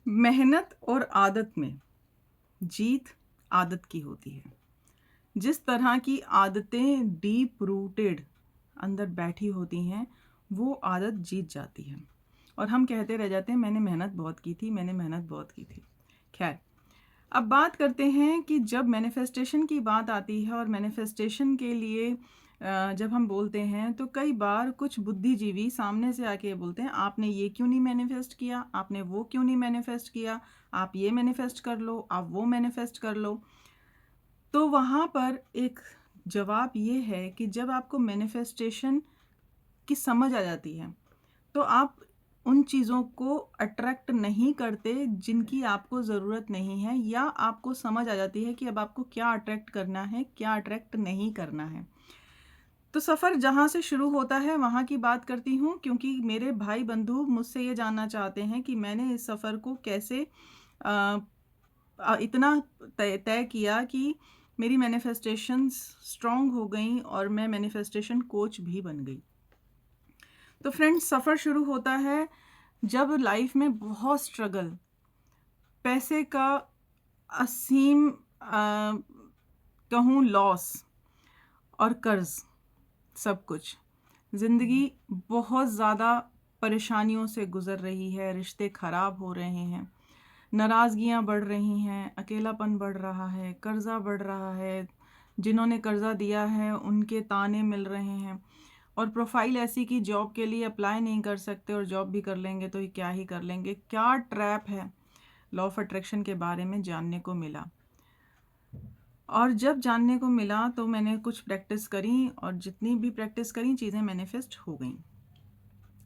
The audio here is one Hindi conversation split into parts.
मेहनत और आदत में जीत आदत की होती है। जिस तरह की आदतें डीप रूटेड अंदर बैठी होती हैं, वो आदत जीत जाती है और हम कहते रह जाते हैं मैंने मेहनत बहुत की थी, मैंने मेहनत बहुत की थी। खैर, अब बात करते हैं कि जब मैनिफेस्टेशन की बात आती है और मैनिफेस्टेशन के लिए जब हम बोलते हैं तो कई बार कुछ बुद्धिजीवी सामने से आके ये बोलते हैं आपने ये क्यों नहीं मैनिफेस्ट किया, आपने वो क्यों नहीं मैनिफेस्ट किया, आप ये मैनिफेस्ट कर लो, आप वो मैनिफेस्ट कर लो। तो वहाँ पर एक जवाब ये है कि जब आपको मैनिफेस्टेशन की समझ आ जाती है तो आप उन चीज़ों को अट्रैक्ट नहीं करते जिनकी आपको ज़रूरत नहीं है, या आपको समझ आ जाती है कि अब आपको क्या अट्रैक्ट करना है, क्या अट्रैक्ट नहीं करना है। तो सफ़र जहाँ से शुरू होता है वहाँ की बात करती हूँ, क्योंकि मेरे भाई बंधु मुझसे ये जानना चाहते हैं कि मैंने इस सफ़र को कैसे अ, इतना तय तय किया कि मेरी मैनिफेस्टेशंस स्ट्रॉन्ग हो गई और मैं मैनिफेस्टेशन कोच भी बन गई। तो फ्रेंड्स, सफ़र शुरू होता है जब लाइफ में बहुत स्ट्रगल, पैसे का असीम कहूँ लॉस और कर्ज़, सब कुछ। ज़िंदगी बहुत ज़्यादा परेशानियों से गुज़र रही है, रिश्ते ख़राब हो रहे हैं, नाराज़गियाँ बढ़ रही हैं, अकेलापन बढ़ रहा है, कर्ज़ा बढ़ रहा है, जिन्होंने कर्ज़ा दिया है उनके ताने मिल रहे हैं, और प्रोफाइल ऐसी कि जॉब के लिए अप्लाई नहीं कर सकते और जॉब भी कर लेंगे तो ये क्या ही कर लेंगे। क्या ट्रैप है लॉ ऑफ अट्रैक्शन के बारे में जानने को मिला। और जब जानने को मिला तो मैंने कुछ प्रैक्टिस करी और जितनी भी प्रैक्टिस करी चीज़ें मैनिफेस्ट हो गई।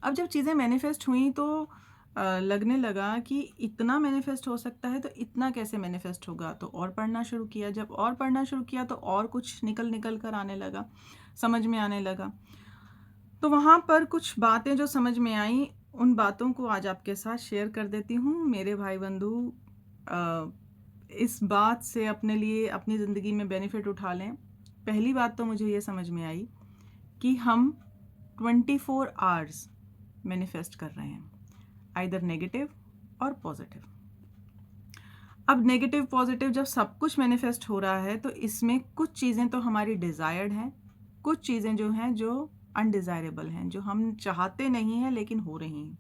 अब जब चीज़ें मैनिफेस्ट हुई तो लगने लगा कि इतना मैनिफेस्ट हो सकता है तो इतना कैसे मैनिफेस्ट होगा। तो और पढ़ना शुरू किया, जब और पढ़ना शुरू किया तो और कुछ निकल निकल कर आने लगा, समझ में आने लगा। तो वहाँ पर कुछ बातें जो समझ में आई, उन बातों को आज आपके साथ शेयर कर देती हूँ। मेरे भाई बंधु इस बात से अपने लिए अपनी ज़िंदगी में बेनिफिट उठा लें। पहली बात तो मुझे ये समझ में आई कि हम 24 आवर्स मैनिफेस्ट कर रहे हैं, आइदर नेगेटिव और पॉजिटिव। अब नेगेटिव पॉजिटिव जब सब कुछ मैनिफेस्ट हो रहा है तो इसमें कुछ चीज़ें तो हमारी डिज़ायर्ड हैं, कुछ चीज़ें जो हैं जो अनडिज़ायरेबल हैं, जो हम चाहते नहीं हैं लेकिन हो रही हैं।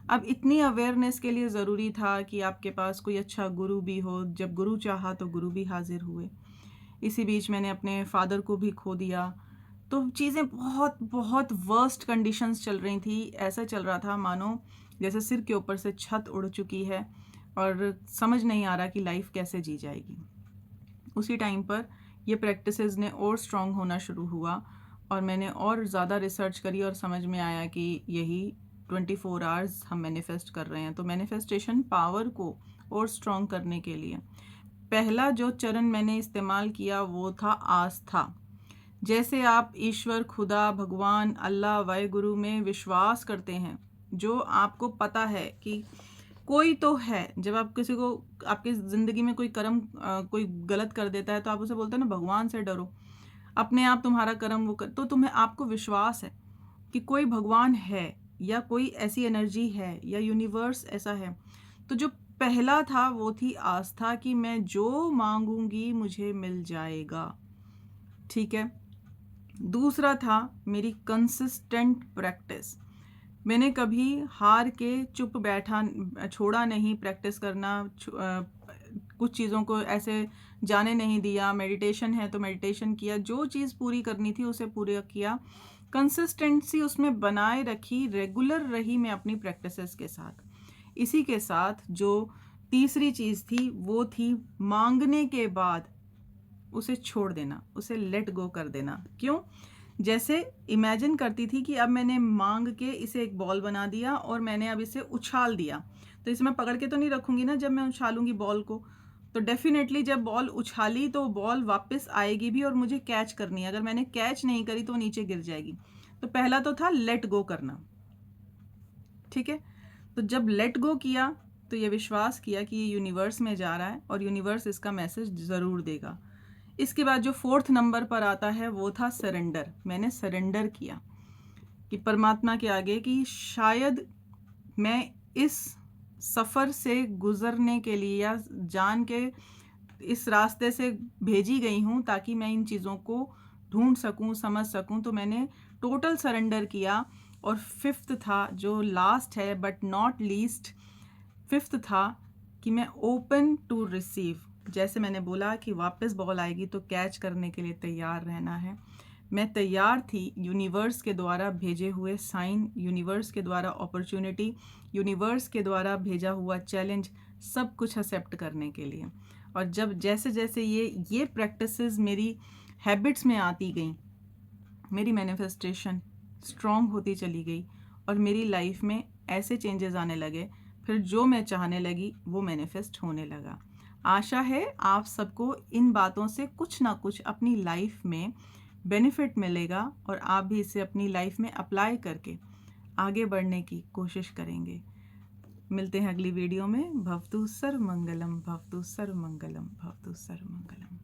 अब इतनी अवेयरनेस के लिए ज़रूरी था कि आपके पास कोई अच्छा गुरु भी हो। जब गुरु चाहा तो गुरु भी हाजिर हुए। इसी बीच मैंने अपने फादर को भी खो दिया। तो चीज़ें बहुत बहुत वर्स्ट कंडीशंस चल रही थी। ऐसा चल रहा था मानो जैसे सिर के ऊपर से छत उड़ चुकी है और समझ नहीं आ रहा कि लाइफ कैसे जी जाएगी। उसी टाइम पर ये प्रैक्टिसेस ने और स्ट्रॉन्ग होना शुरू हुआ और मैंने और ज़्यादा रिसर्च करी और समझ में आया कि यही 24 आवर्स हम मैनिफेस्ट कर रहे हैं। तो मैनिफेस्टेशन पावर को और स्ट्रॉन्ग करने के लिए पहला जो चरण मैंने इस्तेमाल किया वो था आस्था। जैसे आप ईश्वर, खुदा, भगवान, अल्लाह, वाहेगुरु में विश्वास करते हैं, जो आपको पता है कि कोई तो है। जब आप किसी को आपकी ज़िंदगी में कोई कर्म कोई गलत कर देता है तो आप उसे बोलते हैं ना भगवान से डरो, अपने आप तुम्हारा कर्म वो कर, तो तुम्हें आपको विश्वास है कि कोई भगवान है या कोई ऐसी एनर्जी है या यूनिवर्स ऐसा है। तो जो पहला था वो थी आस्था कि मैं जो मांगूंगी मुझे मिल जाएगा। ठीक है। दूसरा था मेरी कंसिस्टेंट प्रैक्टिस। मैंने कभी हार के चुप बैठा छोड़ा नहीं प्रैक्टिस करना, कुछ चीज़ों को ऐसे जाने नहीं दिया। मेडिटेशन है तो मेडिटेशन किया, जो चीज़ पूरी करनी थी उसे पूरा किया, कंसिस्टेंसी उसमें बनाए रखी, रेगुलर रही मैं अपनी प्रैक्टिसेस के साथ। इसी के साथ जो तीसरी चीज़ थी वो थी मांगने के बाद उसे छोड़ देना, उसे लेट गो कर देना। क्यों? जैसे इमेजिन करती थी कि अब मैंने मांग के इसे एक बॉल बना दिया और मैंने अब इसे उछाल दिया, तो इसे मैं पकड़ के तो नहीं रखूंगी ना जब मैं उछालूंगी बॉल को। तो डेफिनेटली जब बॉल उछाली तो बॉल वापस आएगी भी और मुझे कैच करनी है। अगर मैंने कैच नहीं करी तो नीचे गिर जाएगी। तो पहला तो था लेट गो करना। ठीक है। तो जब लेट गो किया तो ये विश्वास किया कि ये यूनिवर्स में जा रहा है और यूनिवर्स इसका मैसेज ज़रूर देगा। इसके बाद जो फोर्थ नंबर पर आता है वो था सरेंडर। मैंने सरेंडर किया कि परमात्मा के आगे कि शायद मैं इस सफ़र से गुज़रने के लिए या जान के इस रास्ते से भेजी गई हूँ ताकि मैं इन चीज़ों को ढूंढ सकूँ, समझ सकूँ। तो मैंने टोटल सरेंडर किया। और फिफ्थ था, जो लास्ट है बट नॉट लीस्ट, फिफ्थ था कि मैं ओपन टू रिसीव। जैसे मैंने बोला कि वापस बॉल आएगी तो कैच करने के लिए तैयार रहना है। मैं तैयार थी यूनिवर्स के द्वारा भेजे हुए साइन, यूनिवर्स के द्वारा अपॉर्चुनिटी, यूनिवर्स के द्वारा भेजा हुआ चैलेंज, सब कुछ एक्सेप्ट करने के लिए। और जब जैसे जैसे ये प्रैक्टिसेस मेरी हैबिट्स में आती गई, मेरी मैनिफेस्टेशन स्ट्रॉन्ग होती चली गई और मेरी लाइफ में ऐसे चेंजेस आने लगे, फिर जो मैं चाहने लगी वो मैनिफेस्ट होने लगा। आशा है आप सबको इन बातों से कुछ ना कुछ अपनी लाइफ में बेनिफिट मिलेगा और आप भी इसे अपनी लाइफ में अप्लाई करके आगे बढ़ने की कोशिश करेंगे। मिलते हैं अगली वीडियो में। भवतु सर्वमंगलम, भवतु सर्वमंगलम, भवतु सर्वमंगलम।